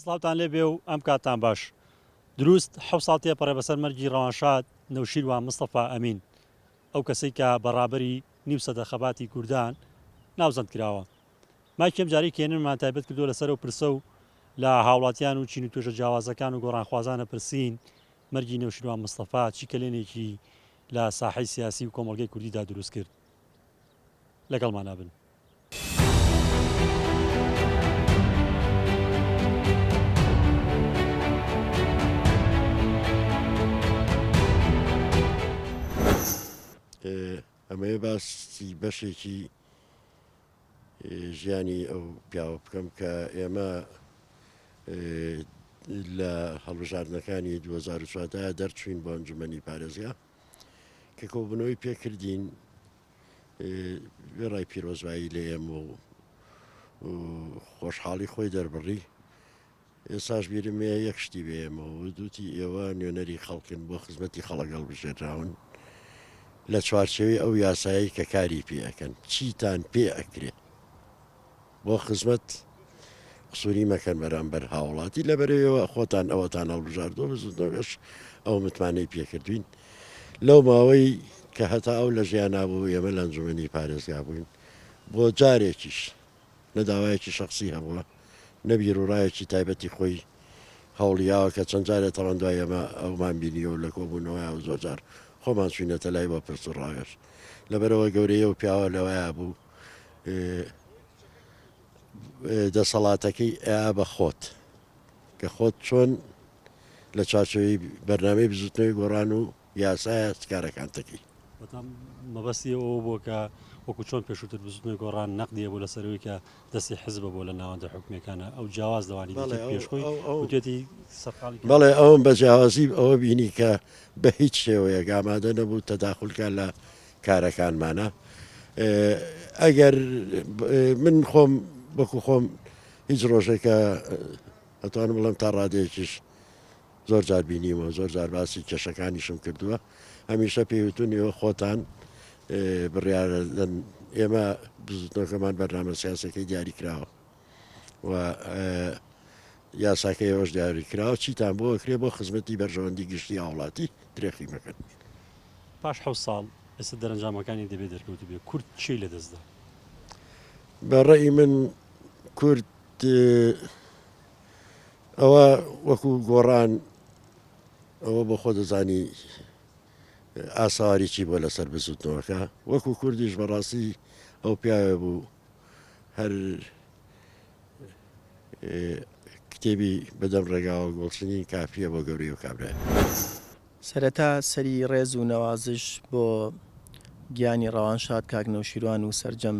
سڵاوتان لێ بێ و ئەم کاتان باش دروست حە ساڵ تێپەڕێ بەسەر مەرجی ڕەوانشاد نەوشیروان مستەفا ئەمین ئەو کەسەی کە بەڕابەری نیو سەدە خەباتی کوردان ناوزەند کراوە ماکێم جاری کێننمان تایبەت کردو لەسەر و پرسە و لە هاوڵاتیان و چین و توێژە جیاوازەکان و گۆڕانخوازانە پرسین مەرجی نەوشیروان مستەفا چی کلێنێکی لە ساحەی سیاسی و کۆمەڵگەی کوردیدا دروست کرد لەگەڵمان نابن. ئەمەیە باسی بەشێکی ژیانی ئەو پیاوە بکەم کە ئێمە لە هەڵبژاردنەکانی 2004 دەرچوین بۆ ئەنجومەنی پارێزگا کە کۆبوونەوەی پێکردین ڕای پیرۆزبایی لە ئێمە و خۆشحاڵی خۆی دەربڕی ئێساش بیرمێ یەک شتی بێ ئێمە و دووتی ئێوە نوێنەری خەڵکن بۆ خزمەتی خەڵک هەڵبژێراون لە چوارچێوی ئەو یاسایی کە کاری پێەکەن چیتان پێ ئەکرێ بۆ خزمەت قسووری مەکەن بەرامبەر هاوڵاتی لەبەرەوە خۆتان ئەوەتان هەڵبژاردۆ بزودەش ئەو متمانەی پێکردوین لەو ماوەی کە هەتا ئەو لە ژیان نابوو ئێمە لە ئەنجومەنی پارێزگا بووین بۆ جارێکیش نەداوایەکی شخصی هەبووە نەبیر و ڕایەکی تایبەتی خۆی هەوڵیاوە کە چەند جارێت تەڕەن دوای ئەمە ئەومان بینیەوە و لە کۆبوونەوەی و زۆر جار خۆمان چوینەتە لای بۆ پرس و ڕاوێش لەبەرەوە گەورەیە و پیاوە لەوەیە بوو دەسەڵاتەکەی ئا بە خۆت کە خۆت چۆن لە چارچەوەی بەرنامەی بزوتنەوەی گۆڕان و یاسایە کارەکانتەکەی مەبەستی ئەوە بووە کە وەکو چۆن پێشووتر بزوتنەوەی گۆڕان نەقدیە بۆ لەسەرەوەی کە دەستی حزبە بۆ لە ناوەندە حکومەکانە ئەو جیاواز دەوانی پێشخۆی وتێتی سەرقاڵی بەڵێ ئەوم بە جیاوازی ئەوە بینی کە بە هیچ شێوەیەک ئامادە نەبوو تەداخولکە لە کارەکانمانە ئەگەر من خۆم وەکو خۆم هیچ ڕۆژێکە ئەتوانم بڵم تا ڕادەیەکیش زۆر جار بینیمەوە زۆر جار باسی کێشەکانیشم کردووە هەمیشە پێوتونیەوە خۆتان بڕیارە ئێمە بزوتنەکەمان بەرنامە سیاسەکەی دیاری کراوە و یاساکە ئێوەش دیاری کراوە چیتان بۆ کرێ بۆ خزمەتی بەرژەوەندی گشتی هاوڵاتی درێخی مەکەن پاش حە ساڵ ئێستا دەرەنجامەکانی دەبێت دەرکەوت بێ کورد چی لە دەستدا بەڕێی من کورد ئەوە وەکو گۆڕان ئەوە بۆ خۆ دەزانی ئاساریی بۆ لەسەر بزوتنەوەکە وەکو کوردیش بەڕاستی ئەو پیاوە بوو هەر کتێبی بەدەم ڕێگاوە گۆڵچنی کافیە بۆ گەوری و کابرای سەرەتا سەری ڕێز و نەوازش بۆ گیانی ڕەوانشاد کاک نەوشیروان و سەرجەم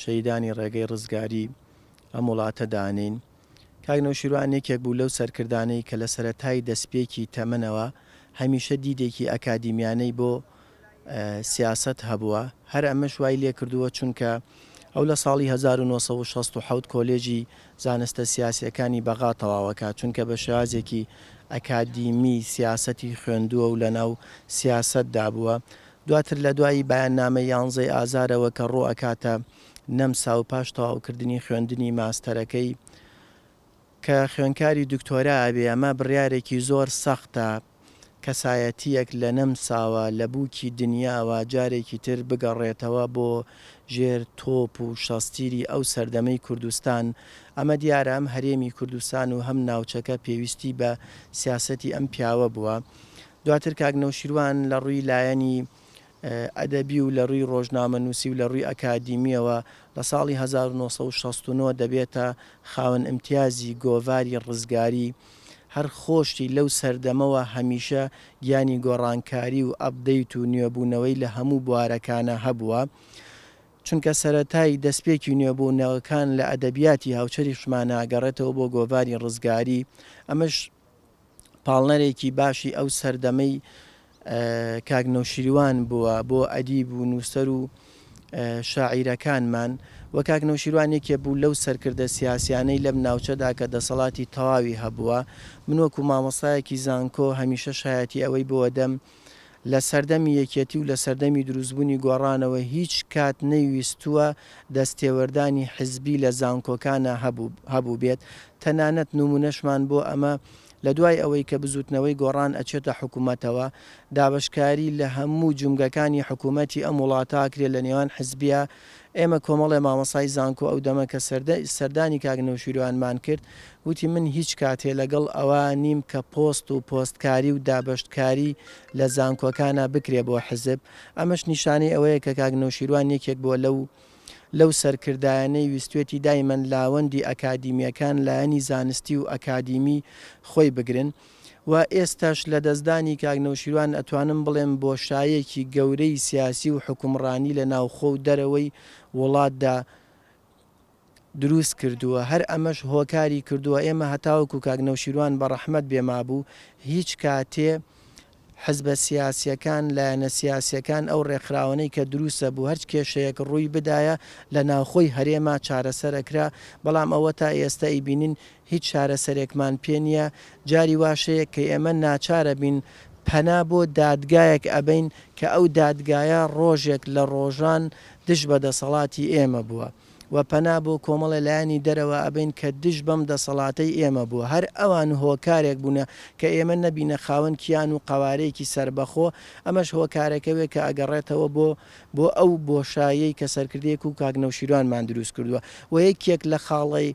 شەیدانی ڕێگەی ڕزگاری ئەم وڵاتە دانین کاک نەوشیروان یەکێک بوو لەو سەرکردانەی کە لە سەرەتای دەستپێکی تەمەنەوە هەمیشە دیدێکی ئەکادیمیانەی بۆ سیاست هەبووە هەر ئەمەش وای لێ کردووە چونکە ئەو لە ساڵی 1960 کۆلێژی زانستە سیاسیەکانی بەغا تەواوەکە چونکە بە شێوازێکی ئەکادیمی سیاسەتی خوێندووە و لەناو سیاستدا بووە دواتر لە دوایی بەیاننامە 11 ئازارەوە کە ڕۆ ئەکاتە نەمسا و پاش تەواوکردنی خوێندنی ماستەرەکەی کە خوێنکاری دکتۆرا ئەبێ ئەمە بڕیارێکی زۆر سەختە کەسایەتیەک لە نەمساوە لە بووکی دنیاوە جارێکی تر بگەڕێتەوە بۆ ژێر تۆپ و شەستیری ئەو سەردەمەی کوردستان ئەمە دیارە ئەم هەرێمی کوردستان و هەم ناوچەکە پێویستی بە سیاسەتی ئەم پیاوە بووە دواتر کاک نەوشیروان لە ڕووی لایەنی ئەدەبی و لە ڕووی ڕۆژنامە نووسی و لە ڕووی ئەکادیمیەوە لە ساڵی 1969 دەبێتە خاوەن ئیمتیازی گۆڤاری ڕزگاری هەر خۆشتی لەو سەردەمەوە هەمیشە گیانی گۆڕانکاری و ئەپدەیت و نوێبوونەوەی لە هەموو بوارەکانە هەبووە چونکە سەرەتای دەستپێکی نوێبوونەوەکان لە ئەدەبیاتی هاوچەریشمان ناگەڕێتەوە بۆ گۆڤاری ڕزگاری ئەمەش پاڵنەرێکی باشی ئەو سەردەمەی کاک نەوشیروان بووە بۆ ئەدیب و نووسەر و شاعیرەکانمان وە کاک نەوشیروان یەکێ بوو لەو سەرکردە سیاسیانەی لەم ناوچەدا کە دەسەڵاتی تەواوی هەبووە من وەکو مامۆستایەکی زانکۆ هەمیشە شایەتی ئەوەی بۆ دەم لە سەردەمی یەکێتی و لە سەردەمی دروستبوونی گۆڕانەوە هیچ کات نەیویستووە دەستێوەردانی حزبی لە زانکۆکانە هەبوو بێت. تەنانەت نمونەشمان بۆ ئەمە لە دوای ئەوەی کە بزوتنەوەی گۆڕان ئەچێتە حکوومەتەوە دابشکاری لە هەموو جومگەکانی حکوومەتی ئەم وڵاتە کرێت لە نێوان حزبیە. ئێمە کۆمەڵێ مامەسای زانکۆ ئەو دەمە کە سەردانی کاک نەوشیروانمان کرد وتی من هیچ کاتێ لەگەڵ ئەوە نیم کە پۆست و پۆستکاری و دابشتکاری لە زانکۆکانە بکرێ بۆ حزب. ئەمەش نیشانەی ئەوەیە کە کاک نەوشیروان یەکێک بۆ لەو سەرکردایانەی ویستێتی دایمەن لاوەندی ئەکادیمیەکان لایەنی زانستی و ئەکادیمی خۆی بگرن و ئێستاش لە دەستدانی کاک نەوشیروان ئەتوانم بڵێم بۆشایەکی گەورەی سیاسی و حکومڕانی لە ناوخۆ و دەرەوەی وڵاتدا دروست کردووە. هەر ئەمەش هۆکاری کردووە ئێمە هەتاوەکو کاک نەوشیروان بە ڕەحمەت بێما بوو هیچ کاتێ حزبە سیاسیەکان لایەنە سیاسیەکان ئەو ڕێکخراوانەی کە دروستە بوو هەرچ کێشەیەک ڕووی بدایە لە ناوخۆی هەرێما چارەسەرەکرا، بەڵام ئەوە تا ئێستا ئیبینین هیچ چارەسەرێکمان پێ نییە. جاری واشەیە کە ئێمە ناچارە بین پەنا بۆ دادگایەک ئەبین کە ئەو دادگایە ڕۆژێک لە ڕۆژان دژ بە دەسەڵاتی ئێمە بووە و پەنا بۆ کۆمەڵە لایەنی دەرەوە ئەبین کە دژ بەم دەسەڵاتەی ئێمە بووە. هەر ئەوان هۆکارێک بوونە کە ئێمە نەبینە خاوەن کیان و قەوارەیەکی سربەخۆ. ئەمەش هۆکارەکەوێت کە ئەگەڕێتەوە بۆ ئەو بۆشایەی کە سەرکردەیەک و کاک نەوشیروانمان دروست کردووە و یەکێک لە خاڵی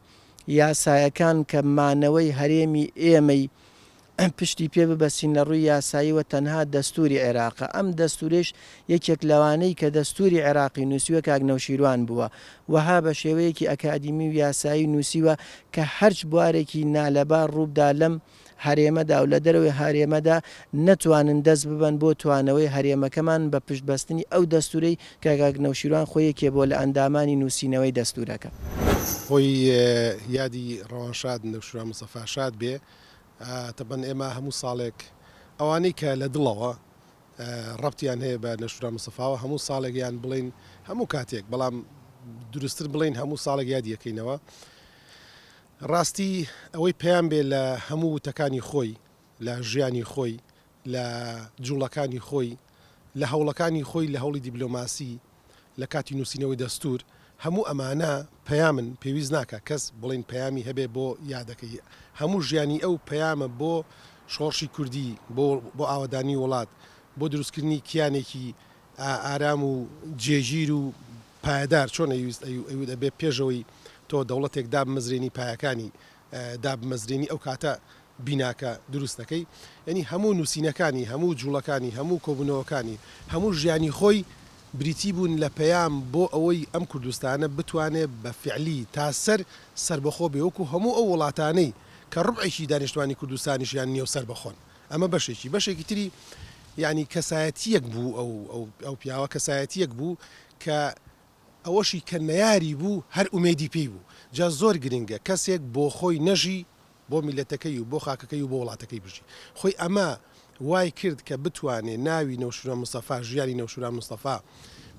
یاسایەکان کە مانەوەی هەرێمی ئێمەی پشتی پێ ببەسین لە ڕووی یاساییوە تەنها دەستوری عێراقە. ئەم دەستورش یەکێک لەوانەی کە دەستوری عێراقی نووسیوە کاک نەوشیروان بووە وها بە شێوەیەکی ئەکادیمی و یاسایی نووسیوە کە هەرچ بوارێکی نالەبار ڕووبدا لەم هەرێمەدا و لە دەروی هەرێمەدا نەتوانن دەست ببەن بۆ توانەوەی هەرێمەکەمان بە پشتبەستنی ئەو دەستورەی کە کاک نەوشیروان خۆیەکێ بۆ لە ئەندامانی نووسینەوەی دەستورەکە. خۆی یادی ڕەوانشاد نەوشیروان مستەفا شاد بێ. تەبەن ئێمە هەموو ساڵێک ئەوانەی کە لە دڵەوە ڕەبتیان هەیە بە نەوشیروان مستەفاوە هەموو ساڵێکیان بڵین هەموو کاتێک، بەڵام دروستتر بڵین هەموو ساڵێک یادیەکەینەوە. ڕاستی ئەوەی پێیان بێ لە هەموو وتەکانی خۆی، لە ژیانی خۆی، لە جوڵەکانی خۆی، لە هەوڵەکانی خۆی، لە هەوڵی دیبلۆماسی، لە کاتی نووسینەوەی دەستور، هەموو ئەمانە پەیامن پێویست ناکە کەس بڵین پەیامی هەبێ بۆ یادەکەی. هەموو ژیانی ئەو پەیامە بۆ شۆڕشی کوردی، بۆ ئاوادانی وڵات، بۆ دروستکردنی کیانێکی ئارام و جێگیر و پایدار چۆن ئەویست دەبێ پێشەوەی تۆ دەوڵەتێک دابمەزرێنی پایەکانی دابمەزرێنی ئەو کاتە بیناکە دروستەکەی. یعنی هەموو نووسینەکانی، هەموو جوڵەکانی، هەموو کۆبوونەوەکانی، هەموو ژیانی خۆی بریتی بوون لە پەیام بۆ ئەوەی ئەم کوردستانە بتوانێت بە فعلی تا سەربەخۆ بێوەکو هەموو ئەو وڵاتانەی کە ڕبعێکی دانیشتوانی کوردستانیشیان نییە و سەربەخۆن. ئەمە بەشێکی تری یعنی کەسایەتیەک بوو ئەو پیاوە کەسایەتیەک بوو کە ئەوەشی کە نەیاری بوو هەر ئومێدی پێی بوو. جا زۆر گرنگە کەسێک بۆ خۆی نەژی بۆ میلەتەکەی و بۆ خاکەکەی و بۆ وڵاتەکەی بژی. خۆی ئەمە وای کرد کە بتوانێت ناوی نەوشیروان مستەفا، ژیانی نەوشیروان مستەفا،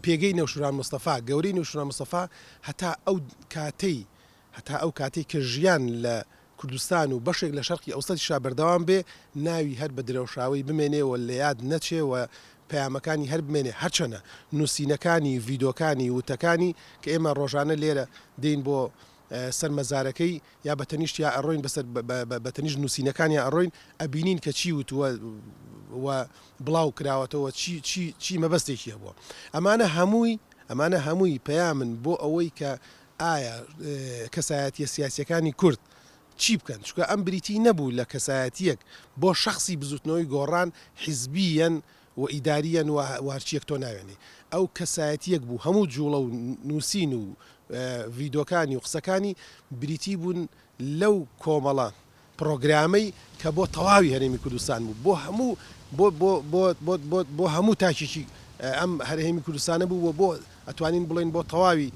پێگەی نەوشیروان مستەفا، گەورەی نەوشیروان مستەفا هەتا ئەو کاتەی کە ژیان لە کوردستان و بەشێک لە شەرقی ئەوسەتیشا بەردەوام بێ ناوی هەر بە درەوشاوی بمێنێەوە لە یاد نەچێەوە پەیامەکانی هەر بمێنێ هەرچەنە نووسینەکانی ڤیدۆکانی وتەکانی کە ئێمە ڕۆژانە لێرە دێین بۆ سەر مەزارەکەی یا بەتەنیشت یا ئەڕۆین بەتەنیشت نووسینەکانی ئەڕۆین ئەبینین کە چی وتووە و بڵاو کراوەتەوە چی مەبەستێکیە بووە. ئەمانە هەمووی پەیامن بۆ ئەوەی کە ئایا کەسایەتیە سیاسیەکانی کورد چی بکەن، چونکە ئەم بریتی نەبوو لە کەسایەتیەک بۆ شخصی بزوتنەوەی گۆڕان حیزبیەن و ئیداریەن و وارچیەک تۆ ناوێنێ. ئەو کەسایەتیەک بوو هەموو جوڵە و نووسین و ڤیدۆکانی و قسەکانی بریتی بوون لەو کۆمەڵە پرۆگرامەی کە بۆ تەواوی هەرێمی کوردستان بوو، بۆ هەموو تاکێکی ئەم هەرێمی کوردستانە بوو و بۆ ئەتوانین بڵێن بۆ تەواوی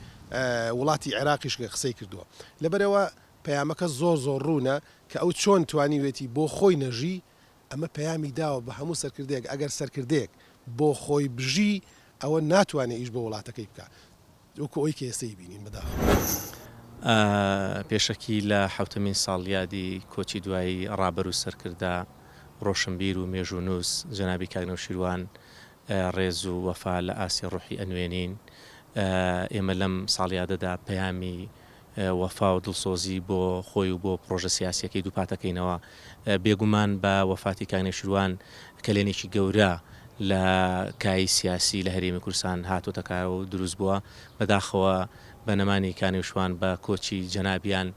وڵاتی عێراقیش قسەی کردووە. لەبەرەوە پەیامەکە زۆر ڕوونە کە ئەو چۆن توانیوێتی بۆ خۆی نەژی. ئەمە پەیامی داوە بە هەموو سەرکردەیەک ئەگەر سەرکردەیەک بۆ خۆی بژی ئەوە ناتوانێت ئیش بۆ وڵاتەکەی بکە وەکو ئەوی کە ئێستەی بینین بەداخەوە. پێشەکی لە حوتەمین ساڵیادی کۆچی دوایی ڕابەر و سەرکردا ڕۆشنبیر و مێژوونووس جەنابی کاک نەوشیروان ڕێز و وەفا لە ئاسی ڕوحی ئەنوێنین. ئێمە لەم ساڵیادەدا پەیامی وەفا و دڵسۆزی بۆ خۆی و بۆ پرۆژە سیاسیەکەی دووپاتەکەینەوە. بێگومان بە وەفاتی کاک نێوشیروان کلێنێکی گەورە لە کای سیاسی لە هەرێمی کوردستان هاتوۆتەکایەوە و دروست بووە. بەداخەوە بە نەمانی کاک نێوشیروان بە کۆچی جەنابیان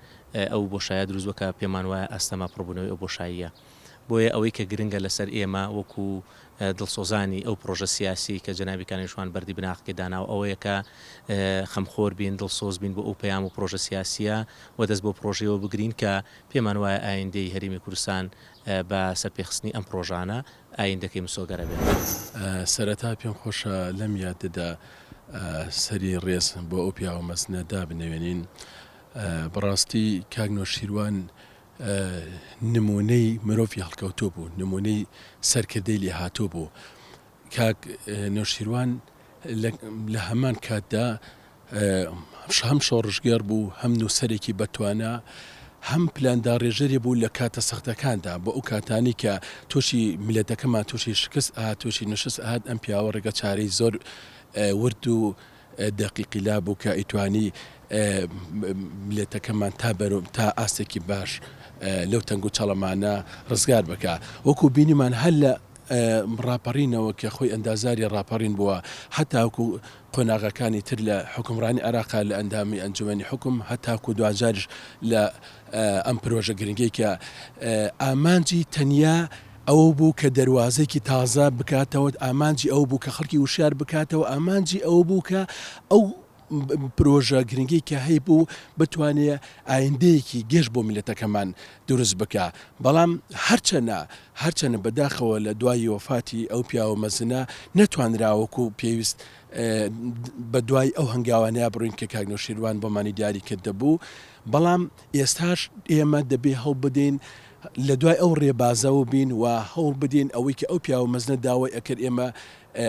ئەو بۆشایە دروست بووە کە پێمان وایە ئەستەما پڕبوونەوەی ئەو بۆشاییە. بۆیە ئەوەی کە گرنگە لەسەر ئێمە وەکو دڵسۆزانی ئەو پرۆژە سیاسی کە جەنابی کاک نێوشیروان بەردی بناغکە داناوە ئەوەیە کە خەمخۆر بین، دڵسۆز بین بۆ ئەو پەیام و پرۆژە سیاسیە و دەست بۆ پرۆژەیەوە بگرین کە پێمان وایە ئایندەی هەرێمی کوردستان بە سەرپێخستنی ئەم پرۆژانە ئایندەکەی مسۆگەرە بێت. سەرەتا پێم خۆشە لەم یاددەدا سەری ڕێز بۆ ئەو پیاوە مەزنەدا بنەوێنین. بەڕاستی کاک نێوشیروان نمونەی مرۆڤی هەڵکەوتۆ بوو، نمونەی سەرکردەی لێ هاتۆ بوو. کاک نێوشیروان لە هەمان کاتدا هەم شۆڕژگەر بوو، هەم نووسەرێکی بەتوانە، هەم پلاندا ڕێژەری بوو لە کاتە سەختەکاندا بۆ ئەو کاتانی کە تۆشی میلەتەکەمان تۆشی شکست ئاهات، تۆشی نشست ئاهات. ئەم پیاوە ڕێگە چارەی زۆر ورد و دەقیقی لا بوو کە ئیتوانی میلەتەکەمان تا ئاستێکی باش لەو تەنگ و چەڵەمانە ڕزگار بکە. وەکو بینیمان هەر لە ڕاپەڕینەوە کە خۆی ئەندازاری ڕاپەڕین بووە، هەتاکو قۆناغەکانی تر لە حکومڕانی عێراقا لە ئەندامی ئەنجومەنی حکم، هەتاکو دوجارش لە ئەم پرۆژە گرنگی کە ئامانجی تەنیا ئەو بوو کە دەواازەیەکی تازە بکاتەوە، ئامانجی ئەو بوو کە خەڵکی وشار بکاتەوە، ئامانجی ئەو بوو کە ئەو پرۆژە گرنگی کە هەی بوو بتوانێت ئایندەیەکی گەشت بۆ میلەتەکەمان دروست بکە. بەڵام هەرچەنە بەداخەوە لە دوای وەفاتی ئەو پیاوە مەزنە نەتوانراوەکو پێویست بە دوای ئەو هەنگاوانەیە بڕین کە کاک نێوشیروان بۆمانی دیاری کرده بوو. بەڵام ئێستاش ئێمە دەبێ هەڵ بدەین لە دوای ئەو ڕێبازەوە بین و هەوڵ بدەین ئەوەی کە ئەو پیاوە مەزنە داوای ئەکرد ئێمە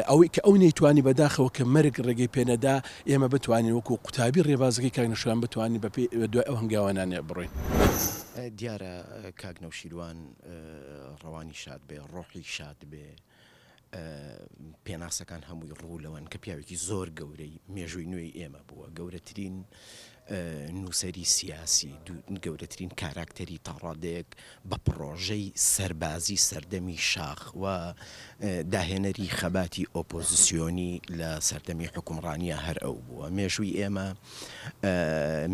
ئەوەی کە ئەو نەیتوانی بەداخەوە کە مەرگ ڕێگەی پێنەدا ئێمە بتوانین وەکو قوتابی ڕێبازەکەی کاک نێوشیروان بتوانین بە دوای ئەو هەنگاوانانێ بڕۆین. دیارە کاک نێوشیروان ڕەوانی شاد بێ، ڕۆحی شاد بێ، پێناسەکان هەمووی ڕوولەوەن کە پیاوێکی زۆر گەورەی مێژووی نوێی ئێمە بووە، گەورەترین نووسەری سیاسی، گەورەترین کاراکتەری تاڕادەیەک بە پرۆژەی سەربازی سەردەمی شاخ و داهێنەری خەباتی ئۆپۆزیسیۆنی لە سەردەمی حکومڕانیە هەر ئەو بووە. مێژووی ئێمە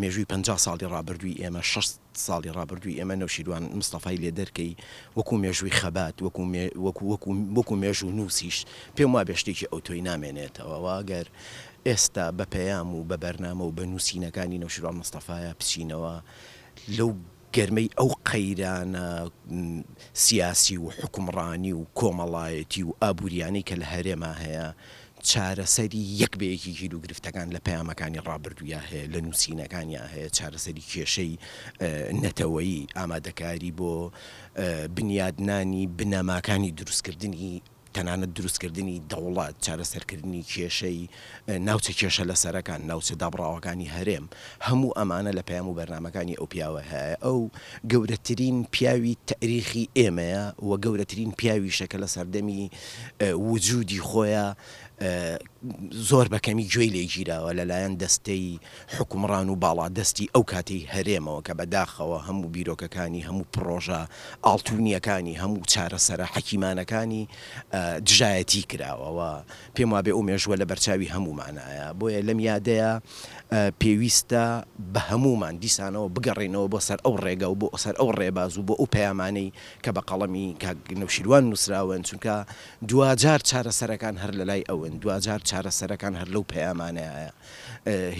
مێژووی 50 ساڵی ڕابردووی ئێمە 6 ساڵی ڕابردووی ئێمە نێوشیروان مستەفای لێ دەرکەی وەکو مێژووی خەبات، وەکو مێژوو نووسیش پێم وا بێشتێکی ئەو تۆی نامێنێتەوە. واگەر ئێستا بە پەیام و بە بەرنامە و بە نووسینەکانی نێوشیروان مستەفایە بچینەوە لەو گەرمەی ئەو قەیرانە سیاسی و حکومڕانی و کۆمەڵایەتی و ئابووریانی کە لە هەرێما هەیە، چارەسەری یەک بەیەکی گیر و گرفتەکان لە پەیامەکانی ڕابردوویە هەیە، لە نووسینەکانیان هەیە، چارەسەری کێشەی نەتەوەیی ئامادەکاری بۆ بنیادنانی بنەماکانی دروستکردنی، تەنانەت دروستکردنی دەوڵات، چارەسەرکردنی کێشەی ناوچە کێشە لەسەرەکان، ناوچە دابڕاوەکانی هەرێم، هەموو ئەمانە لە پەیام و بەرنامەکانی ئەو پیاوە هەیە. ئەو گەورەترین پیاوی تاریخی ئێمەیە و گەورەترین پیاوی شەکە لە سەردەمی وجودی خۆیە زۆر بەکەمی گوێی لێگیراوە لەلایەن دەستەی حکومڕان و باڵا دەستی ئەو کاتەی هەرێمەوە کە بەداخەوە هەموو بیرۆکەکانی، هەموو پرۆژە ئاڵتوونیەکانی، هەموو چارەسەرە حەکیمانەکانی دژایەتی کراوەوە. پێم وابێ ئەو مێژووە لە بەرچاوی هەمومانایە. بۆیە لەم یادەیە پێویستە بە هەمومان دیسانەوە بگەڕێنەوە بۆ سەر ئەو ڕێگە و بۆ سەر ئەو ڕێباز و بۆ ئەو پەیامانەی کە بە قەڵەمی کاک نێوشیروان نووسراون، چونکە دوجار چارەسەرەکان هەر لە لای ئەوەن، دوجار چارەسەرەکان هەر لەو پەیامانەیە،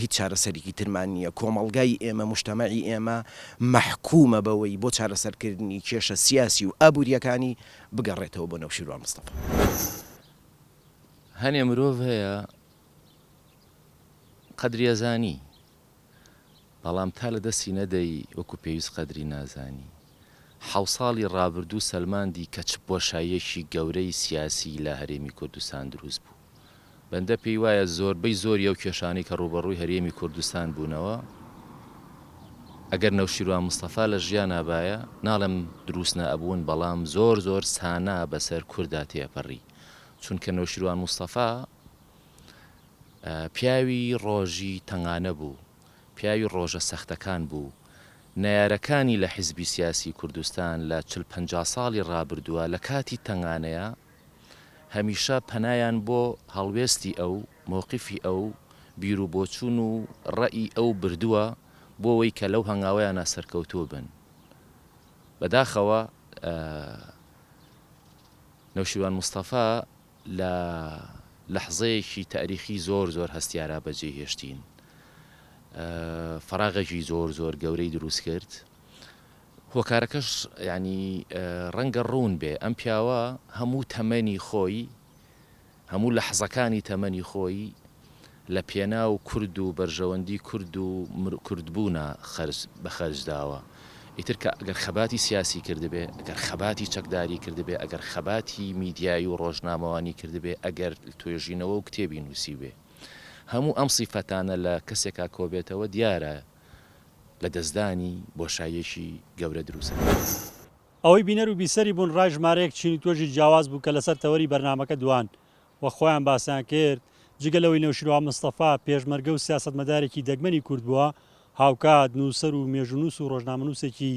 هیچ چارەسەرێکی ترمان نییە. کۆمەڵگای ئێمە، موشتەمەعی ئێمە مەحکومە بەوەی بۆ چارەسەرکردنی کێشە سیاسی و ئابووریەکانی بگەڕێتەوە بۆ نێوشیروان مستەفا. هەنێ مرۆڤ هەیە قەدریەزانی، بەڵام تا لە دەستی نەدەی وەکو پێویست قەدری نازانی. 7 ساڵی ڕابردوو سەلماندی کە چ بۆشاییەکی گەورەی سیاسی لە هەرێمی کوردستان دروست بوو. بەندە پێی وایە زۆربەی زۆری ئەو کێشانی کە ڕوبەڕووی هەرێمی کوردستان بوونەوە ئەگەر نێوشیروان مستەفا لە ژیان نابایە ناڵێم دروست نەبوون، بەڵام زۆر سانە بەسەر کووردا تێپەڕی. چونکە نەوشیروان موستەفا پیاوی ڕۆژی تەنگانە بوو، پیاوی ڕۆژە سەختەکان بوو. نایارەکانی لە حیزبی سیاسی کوردستان لە 40-50 ساڵی ڕابردووە لە کاتی تەنگانەیە هەمیشە پەنایان بۆ هەڵوێستی ئەو مۆقیفی ئەو بیر و بۆچوون و ڕەئی ئەو بردووە بۆ ئەوەی کە لەو هەنگاوەیانە سەرکەوتوو بن. بەداخەوە نەوشیروان موستەفا لە لەحزەیەکی تاریخی زۆر هەستیارا بەجێهێشتین. فراغێکی زۆر گەورەی دروست کرد. هۆکارەکەش ینی ڕەنگە ڕوون بێ ئەم پیاوە هەموو تەمەنی خۆی، هەموو لەحزەکانی تەمەنی خۆی لە پێناو کورد و بەرژەوەندی کورد و کوردبوونە بەخەرج داوە. ئیتر کە ئەگەر خەباتی سیاسی کردبێ، ئەگەر خەباتی چەکداری کردبێ، ئەگەر خەباتی میدیایی و ڕۆژنامەوانی کردبێ، ئەگەر توێژینەوە و کتێبی نووسی بێ، هەموو ئەم سیفەتانە لە کەسێکا کۆبێتەوە دیارە لە دەستدانی بۆشاییەکی گەورە دروستە. ئەوەی بینەر و بیسەری بوون ڕای ژمارەیەک چینی تۆژی جیاواز بوو کە لەسەر تەوەری بەرنامەکە دوان وە خۆیان باسییان کرد. جگەلەوەی نەوشیروان موستەفا پێشمەرگە و سیاسەتمەدارێکی دەگمەنی کورد بووە، هاوکات نووسەر و مێژونووس و ڕۆژنامەنووسێکی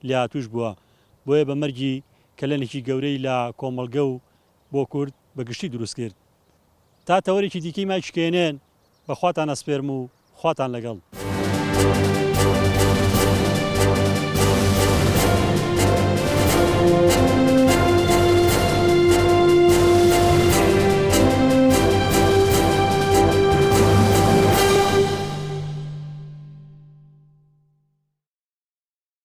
لاتوش بووە. بۆیە بە مەرگی کەلەنێکی گەورەی لە کۆمەڵگە و بۆ کورد بەگشتی دروست کرد. تا تەوەرێکی دیکەی مایشکێنێن بەخواتان ئەسپێرم و خواتان لەگەڵ.